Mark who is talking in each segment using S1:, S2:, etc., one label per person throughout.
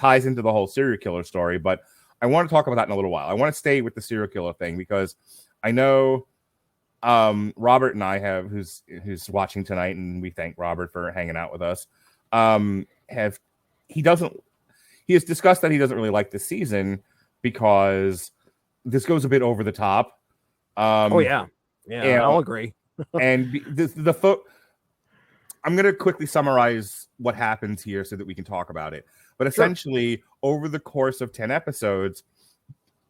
S1: ties into the whole serial killer story, but I want to talk about that in a little while. I want to stay with the serial killer thing because I know Robert and I who's watching tonight, and we thank Robert for hanging out with us. He has discussed that he doesn't really like this season because this goes a bit over the top.
S2: I'll agree.
S1: And I'm going to quickly summarize what happens here so that we can talk about it. But essentially, over the course of 10 episodes,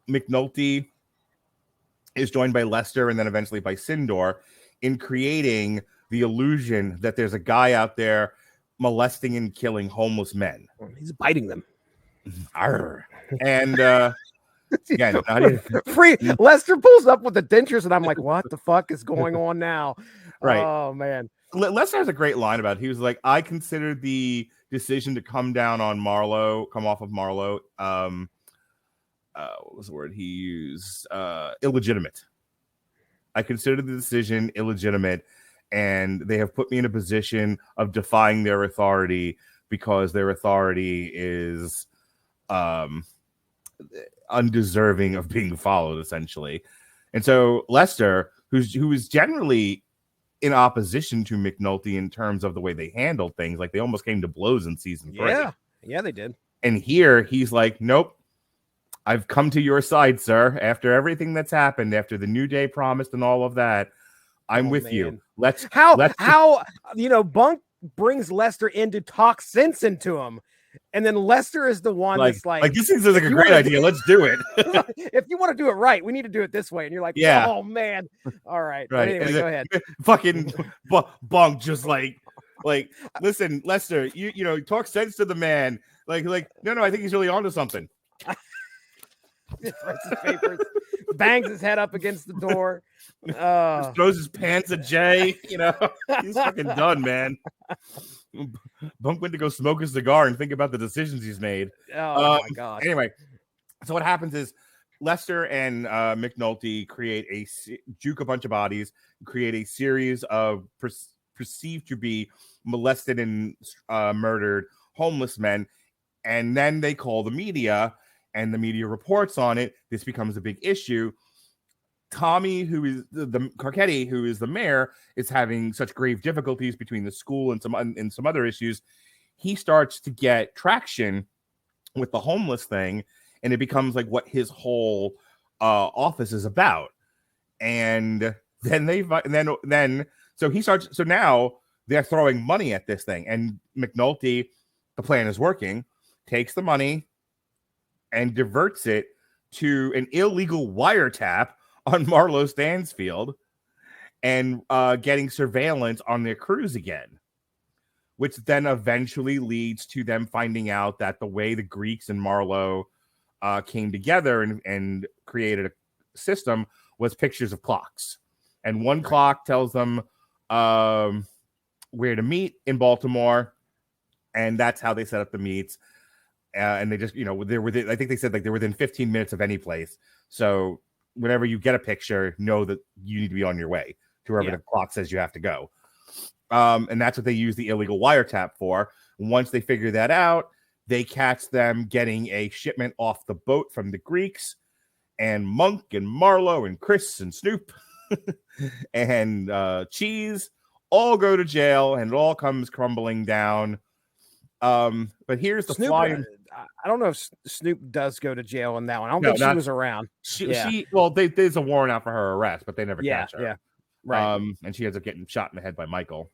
S1: McNulty is joined by Lester and then eventually by Sindor in creating the illusion that there's a guy out there molesting and killing homeless men.
S2: He's biting them.
S1: Arr. And again,
S2: Lester pulls up with the dentures, and I'm like, what the fuck is going on now?
S1: Right.
S2: Oh, man.
S1: Lester has a great line about it. He was like, I considered the decision to come off of Marlowe, what was the word he used? Illegitimate. I considered the decision illegitimate, and they have put me in a position of defying their authority because their authority is undeserving of being followed, essentially. And so Lester, who is generally in opposition to McNulty in terms of the way they handled things, like they almost came to blows in season 3.
S2: Yeah, they did.
S1: And here he's like, nope, I've come to your side, sir. After everything that's happened, after the New Day promised and all of that, I'm with you. Let's
S2: Bunk brings Lester in to talk sense into him. And then Lester is the one that's like
S1: this seems like a great idea. Let's do it.
S2: If you want to do it right, we need to do it this way. And you're like, oh man. All right.
S1: Right.
S2: Anyway, go ahead.
S1: Fucking Bunk just like, listen, Lester, you talk sense to the man. Like, no, I think he's really onto something.
S2: His papers, bangs his head up against the door,
S1: just throws his pants at Jay. He's fucking done, man. Bunk went to go smoke a cigar and think about the decisions he's made.
S2: Oh my god.
S1: Anyway, so what happens is Lester and McNulty juke a bunch of bodies, create a series of perceived to be molested and murdered homeless men, and then they call the media. And the media reports on it. This becomes a big issue. Tommy, who is the Carcetti, who is the mayor, is having such grave difficulties between the school and some other issues. He starts to get traction with the homeless thing, and it becomes like what his whole office is about. And then so he starts. So now they're throwing money at this thing, and McNulty, the plan is working, takes the money and diverts it to an illegal wiretap on Marlowe Stansfield and getting surveillance on their crews again, which then eventually leads to them finding out that the way the Greeks and Marlowe came together and created a system was pictures of clocks. And one clock tells them where to meet in Baltimore, and that's how they set up the meets. And they just, they're within, I think they said they're within 15 minutes of any place. So whenever you get a picture, know that you need to be on your way to wherever the clock says you have to go. And that's what they use the illegal wiretap for. Once they figure that out, they catch them getting a shipment off the boat from the Greeks, and Monk and Marlowe and Chris and Snoop and Cheese all go to jail, and it all comes crumbling down. But here's the fly.
S2: I don't know if Snoop does go to jail in that one. I don't think she was around.
S1: There's a warrant out for her arrest, but they never catch her.
S2: Yeah, right.
S1: And she ends up getting shot in the head by Michael.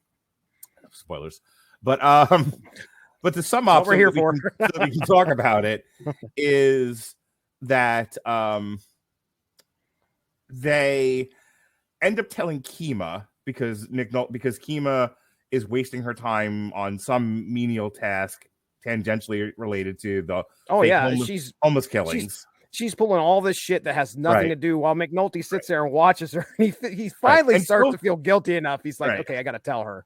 S1: Spoilers. But to sum up,
S2: what we're here for,
S1: so that we can talk about it, is that they end up telling Kima because Kima is wasting her time on some menial task tangentially related to the homeless killings.
S2: She's pulling all this shit that has nothing to do while McNulty sits there and watches her. He finally starts to feel guilty enough. He's like, okay, I got to tell her.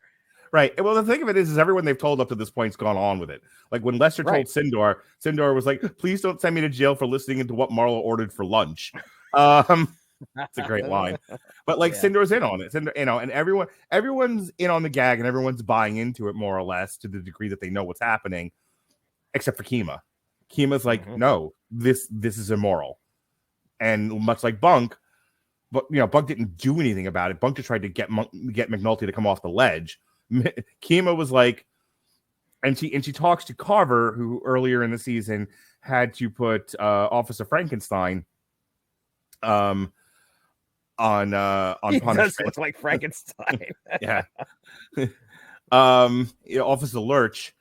S1: Right. Well, the thing of it is everyone they've told up to this point's gone on with it. Like when Lester told Sindor was like, please don't send me to jail for listening into what Marlowe ordered for lunch. That's a great line. But Sindor's in on it. And everyone's in on the gag and everyone's buying into it more or less to the degree that they know what's happening, except for Kima. Kima's like, no, this is immoral. And much like Bunk, but Bunk didn't do anything about it. Bunk just tried to get McNulty to come off the ledge. Kima was like, and she talks to Carver, who earlier in the season had to put Officer Frankenstein on
S2: he
S1: punishment.
S2: Does look like Frankenstein.
S1: Yeah. Officer Lurch,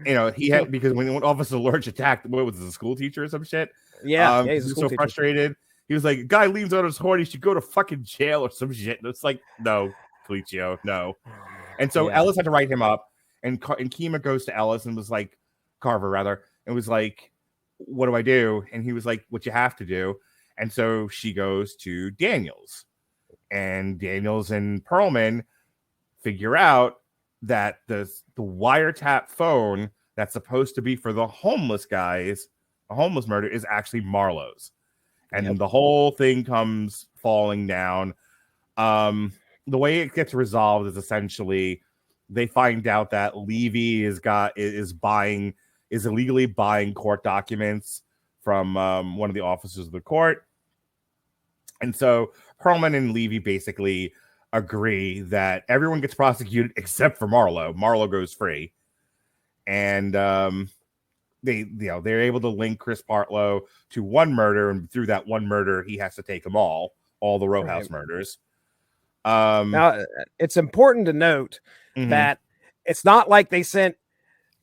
S1: he had, because when Officer Lurch attacked, what was it, the school teacher or some shit?
S2: Yeah,
S1: he was so frustrated. He was like, guy leans on his horn, he should go to fucking jail or some shit. And it's like, no, Felicio, no. And so Ellis had to write him up, and Kima goes to Ellis and was like, Carver rather, and was like, what do I do? And he was like, what you have to do. And so she goes to Daniels, and Daniels and Perlman figure out that the wiretap phone that's supposed to be for the homeless guys, a homeless murder, is actually Marlowe's. And the whole thing comes falling down. The way it gets resolved is essentially they find out that Levy is illegally buying court documents from one of the officers of the court. And so Perlman and Levy basically agree that everyone gets prosecuted except for Marlowe. Marlowe goes free. And they're able to link Chris Partlow to one murder, and through that one murder, he has to take them all the row house murders.
S2: Now, it's important to note that it's not like they sent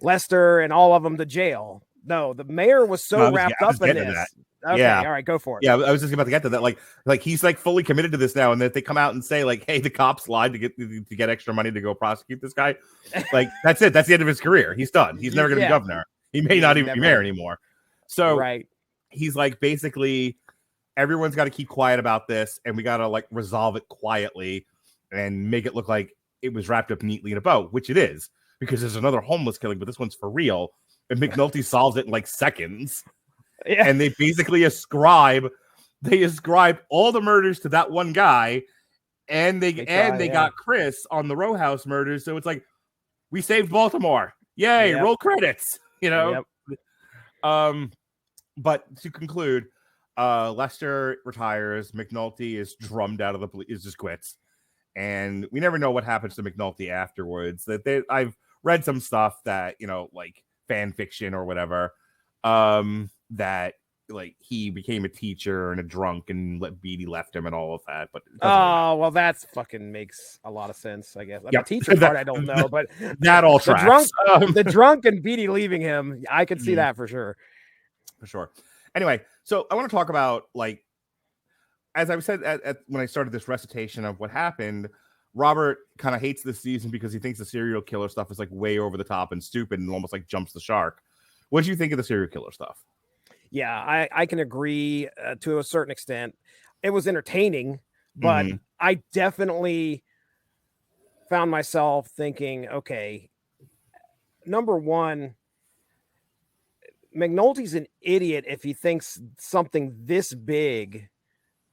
S2: Lester and all of them to jail. No, the mayor was wrapped up in this. Okay, all right, go for it.
S1: Yeah, I was just about to get to that. Like he's like fully committed to this now, and that they come out and say like, "Hey, the cops lied to get extra money to go prosecute this guy." Like that's it. That's the end of his career. He's done. He's never going to be governor. He may not even be mayor anymore. So he's like, basically, everyone's got to keep quiet about this, and we got to like resolve it quietly and make it look like it was wrapped up neatly in a bow, which it is, because there's another homeless killing, but this one's for real. And McNulty solves it in like seconds. Yeah. And they basically ascribe all the murders to that one guy, and they got Chris on the row house murders. So it's like, we saved Baltimore. Yay, roll credits. But to conclude, Lester retires. McNulty is drummed out of the police, just quits. And we never know what happens to McNulty afterwards. I've read some stuff that, like fan fiction or whatever, that like he became a teacher and a drunk and Beatty left him and all of that. But
S2: well, that's fucking makes a lot of sense, I guess. The teacher part I don't know, but
S1: that all tracks.
S2: The drunk and Beatty leaving him, I could see that for sure.
S1: For sure. Anyway, so I want to talk about, like, as I said when I started this recitation of what happened, Robert kind of hates this season because he thinks the serial killer stuff is like way over the top and stupid and almost like jumps the shark. What do you think of the serial killer stuff?
S2: Yeah, I can agree to a certain extent. It was entertaining, but I definitely found myself thinking, okay, number one, McNulty's an idiot if he thinks something this big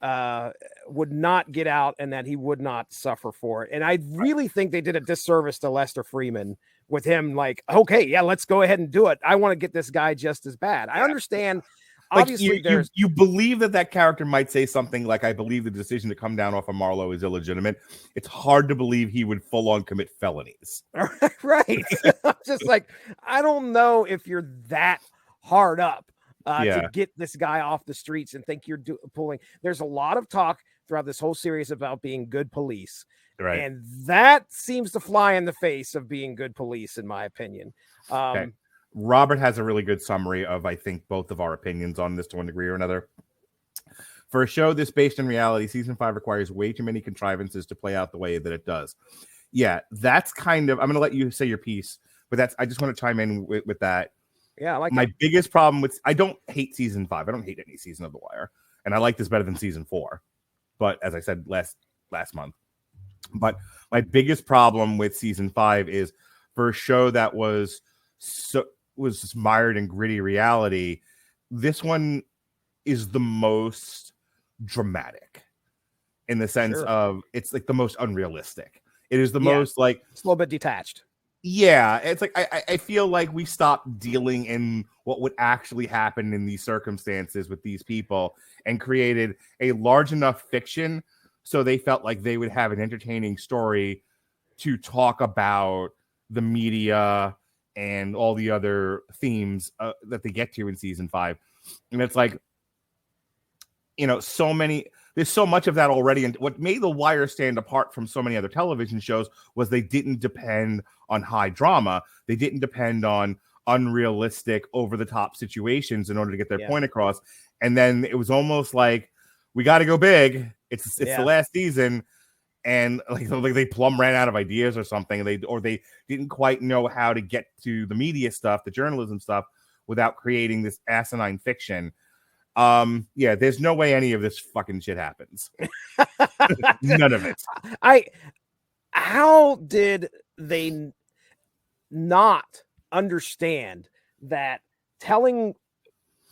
S2: would not get out and that he would not suffer for it. And I really think they did a disservice to Lester Freeman with him like, okay, yeah, let's go ahead and do it. I want to get this guy just as bad. I understand.
S1: Like,
S2: obviously,
S1: you believe that character might say something like, I believe the decision to come down off of Marlowe is illegitimate. It's hard to believe he would full on commit felonies.
S2: Right. I'm just like, I don't know if you're that hard up to get this guy off the streets and think you're pulling. There's a lot of talk throughout this whole series about being good police. Right. And that seems to fly in the face of being good police, in my opinion.
S1: Okay. Robert has a really good summary of, I think, both of our opinions on this to one degree or another. For a show this based in reality, season 5 requires way too many contrivances to play out the way that it does. Yeah, that's kind of, I'm going to let you say your piece, but I just want to chime in with that.
S2: Yeah, I like
S1: my biggest problem with, I don't hate season 5. I don't hate any season of The Wire. And I like this better than season 4. But as I said last month, but my biggest problem with season 5 is for a show that was mired in gritty reality, this one is the most dramatic in the sense of it's like the most unrealistic. It is the most like
S2: it's a little bit detached.
S1: Yeah, it's like I feel like we stopped dealing in what would actually happen in these circumstances with these people and created a large enough fiction so they felt like they would have an entertaining story to talk about the media and all the other themes that they get to in season 5. And it's like, there's so much of that already. And what made The Wire stand apart from so many other television shows was they didn't depend on high drama. They didn't depend on unrealistic, over the top situations in order to get their point across. And then it was almost like, we got to go big. It's the last season. And like they plumb ran out of ideas or something. They didn't quite know how to get to the media stuff, the journalism stuff, without creating this asinine fiction. There's no way any of this fucking shit happens. None of it.
S2: How did they not understand that telling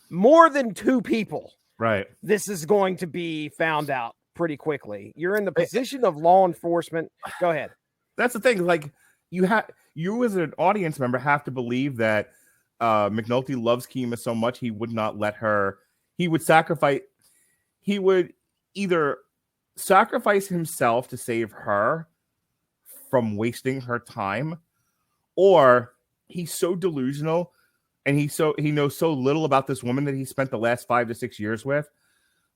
S2: more than 2 people,
S1: right,
S2: this is going to be found out pretty quickly? You're in the position of law enforcement. Go ahead.
S1: That's the thing. Like, you as an audience member have to believe that McNulty loves Kima so much he would not let her. He would either sacrifice himself to save her from wasting her time, or he's so delusional and he knows so little about this woman that he spent the last 5 to 6 years with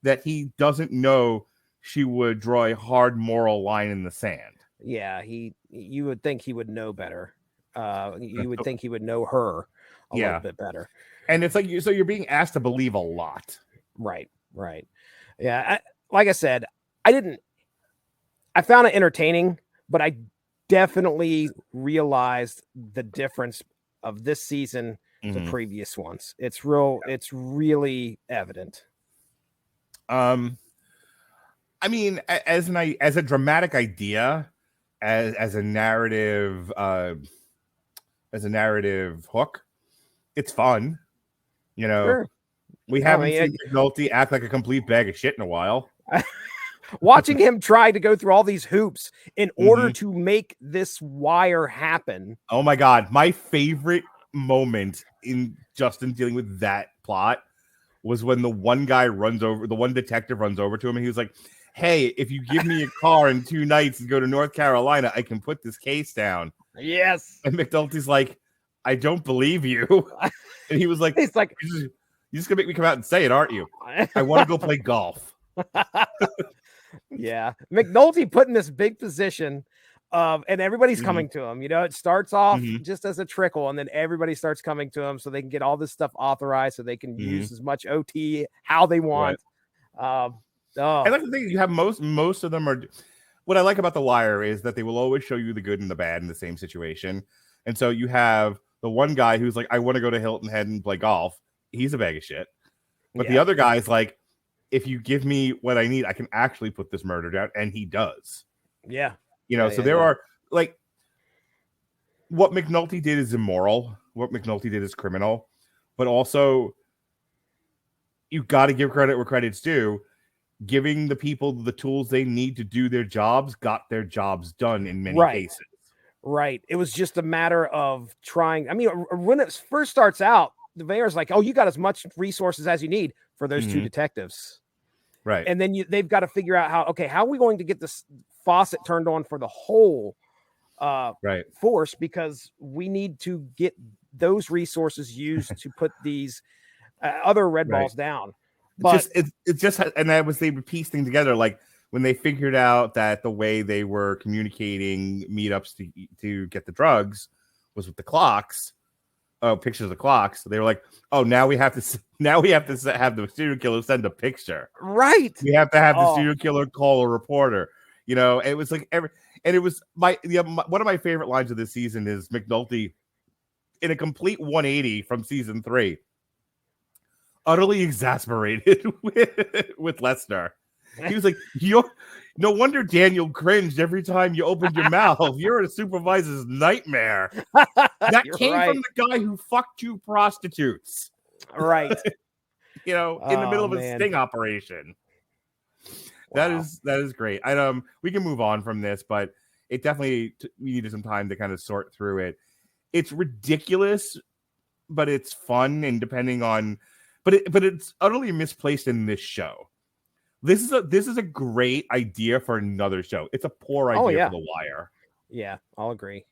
S1: that he doesn't know she would draw a hard moral line in the sand.
S2: Yeah, you would think he would know better. You would think he would know her a little bit better.
S1: And it's like you're being asked to believe a lot.
S2: Right. Yeah, like I said, I found it entertaining, but I definitely realized the difference of this season to previous ones. It's really evident.
S1: I mean, as a dramatic idea, as a narrative hook, it's fun.
S2: Sure.
S1: We haven't seen McNulty act like a complete bag of shit in a while.
S2: Watching him try to go through all these hoops in order to make this wire happen.
S1: Oh my God. My favorite moment in Justin dealing with that plot was when the one detective runs over to him and he was like, hey, if you give me a car in 2 nights and go to North Carolina, I can put this case down.
S2: Yes.
S1: And McNulty's like, I don't believe you. And he was like,
S2: he's like,
S1: you're just gonna make me come out and say it, aren't you? I want to go play golf.
S2: Yeah. McNulty put in this big position and everybody's coming to him. It starts off just as a trickle, and then everybody starts coming to him so they can get all this stuff authorized so they can use as much OT how they want.
S1: Right. I like the thing you have most of them are. What I like about The Wire is that they will always show you the good and the bad in the same situation. And so you have the one guy who's like, I want to go to Hilton Head and play golf. He's a bag of shit. But the other guy's like, if you give me what I need, I can actually put this murder down. And he does.
S2: Yeah.
S1: There are like, what McNulty did is immoral. What McNulty did is criminal. But also, you got to give credit where credit's due. Giving the people the tools they need to do their jobs got their jobs done in many cases.
S2: Right. It was just a matter of trying. I mean, when it first starts out, the mayor's like, oh, you got as much resources as you need for those 2 detectives.
S1: Right.
S2: And then they've got to figure out how are we going to get this faucet turned on for the whole force, because we need to get those resources used to put these other red balls down. But
S1: it's just, and that was, they would piece things together. Like when they figured out that the way they were communicating meetups to get the drugs was with the clocks, pictures of the clocks. They were like, oh, now we have to have the serial killer send a picture.
S2: Right.
S1: We have to have the serial killer call a reporter. It was like and it was one of my favorite lines of this season is McNulty in a complete 180 from season 3. Utterly exasperated with Lester. He was like, no wonder Daniel cringed every time you opened your mouth. You're a supervisor's nightmare. That came from the guy who fucked 2 prostitutes.
S2: Right.
S1: In the middle of a sting operation. Wow. That is great. We can move on from this, but it definitely needed some time to kind of sort through it. It's ridiculous, but it's fun, and depending on, but it's utterly misplaced in this show. This is a great idea for another show. It's a poor idea for The Wire.
S2: Yeah, I'll agree.